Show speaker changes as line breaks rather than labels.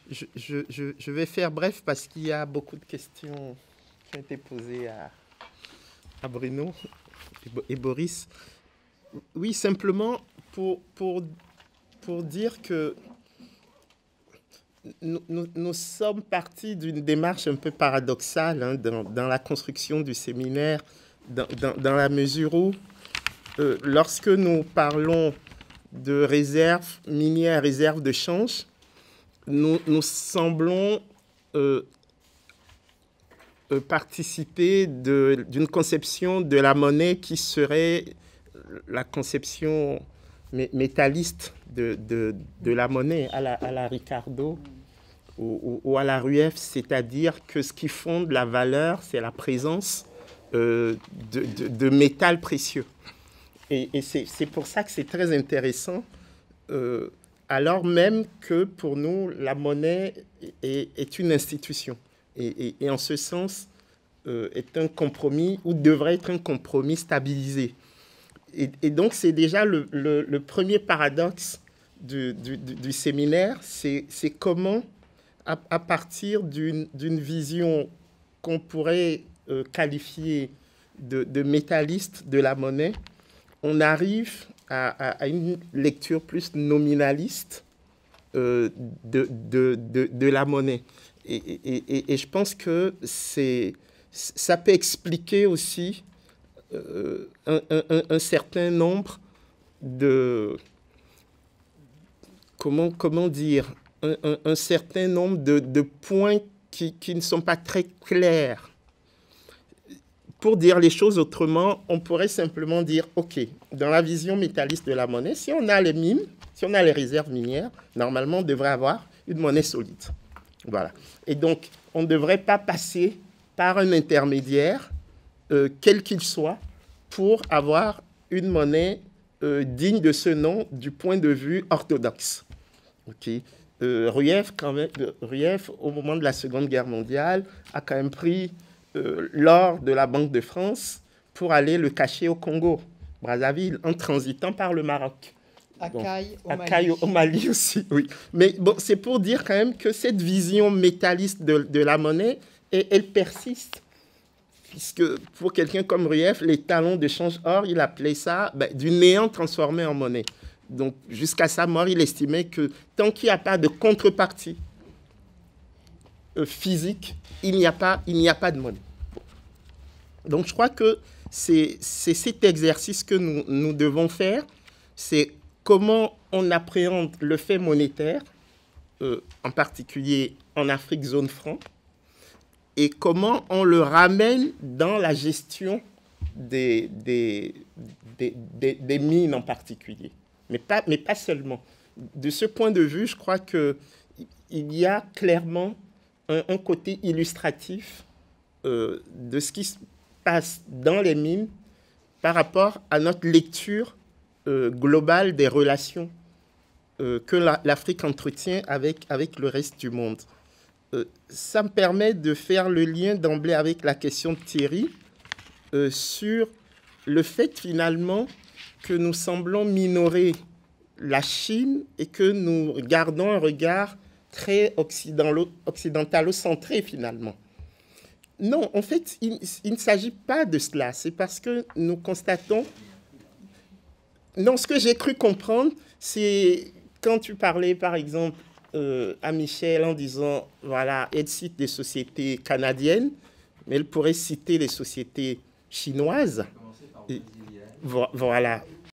je vais faire bref parce qu'il y a beaucoup de questions qui ont été posées à Bruno et Boris. Oui, simplement pour dire que nous sommes partis d'une démarche un peu paradoxale, hein, dans la construction du séminaire, dans la mesure où, lorsque nous parlons de réserve minière, réserve de change, nous semblons participer d'une conception de la monnaie qui serait la conception métalliste de la monnaie à la Ricardo ou à la Rueff, c'est-à-dire que ce qui fonde la valeur, c'est la présence de métal précieux. Et c'est pour ça que c'est très intéressant, alors même que pour nous, la monnaie est une institution. Et en ce sens, est un compromis, ou devrait être un compromis stabilisé. Et donc, c'est déjà le premier paradoxe du séminaire, c'est comment, à partir d'une vision qu'on pourrait qualifier de métalliste de la monnaie, on arrive à une lecture plus nominaliste de la monnaie. Et je pense que ça peut expliquer aussi un certain nombre de... Comment dire, un certain nombre de points qui ne sont pas très clairs. Pour dire les choses autrement, on pourrait simplement dire, OK, dans la vision métalliste de la monnaie, si on a les mines, si on a les réserves minières, normalement, on devrait avoir une monnaie solide. Voilà. Et donc, on ne devrait pas passer par un intermédiaire, quel qu'il soit, pour avoir une monnaie digne de ce nom du point de vue orthodoxe. Okay. Rueff, au moment de la Seconde Guerre mondiale, a quand même pris l'or de la Banque de France pour aller le cacher au Congo, Brazzaville, en transitant par le Maroc.
À
Caille au Mali aussi, oui. Mais bon, c'est pour dire quand même que cette vision métalliste de la monnaie, elle persiste. Puisque pour quelqu'un comme Rueff, les talons de change or, il appelait ça du néant transformé en monnaie. Donc, jusqu'à sa mort, il estimait que tant qu'il n'y a pas de contrepartie physique, il n'y a pas de monnaie. Donc, je crois que c'est cet exercice que nous devons faire. C'est comment on appréhende le fait monétaire, en particulier en Afrique zone franc, et comment on le ramène dans la gestion des mines en particulier. Mais pas seulement. De ce point de vue, je crois qu'il y a clairement un côté illustratif de ce qui se passe dans les mines par rapport à notre lecture globale des relations que l'Afrique entretient avec le reste du monde. Ça me permet de faire le lien d'emblée avec la question de Thierry sur le fait finalement que nous semblons minorer la Chine et que nous gardons un regard très occidentalo-centré finalement. Non, en fait, il ne s'agit pas de cela. C'est parce que nous constatons... Non, ce que j'ai cru comprendre, c'est quand tu parlais, par exemple, à Michel en disant, voilà, elle cite des sociétés canadiennes, mais elle pourrait citer les sociétés chinoises. Et, voilà.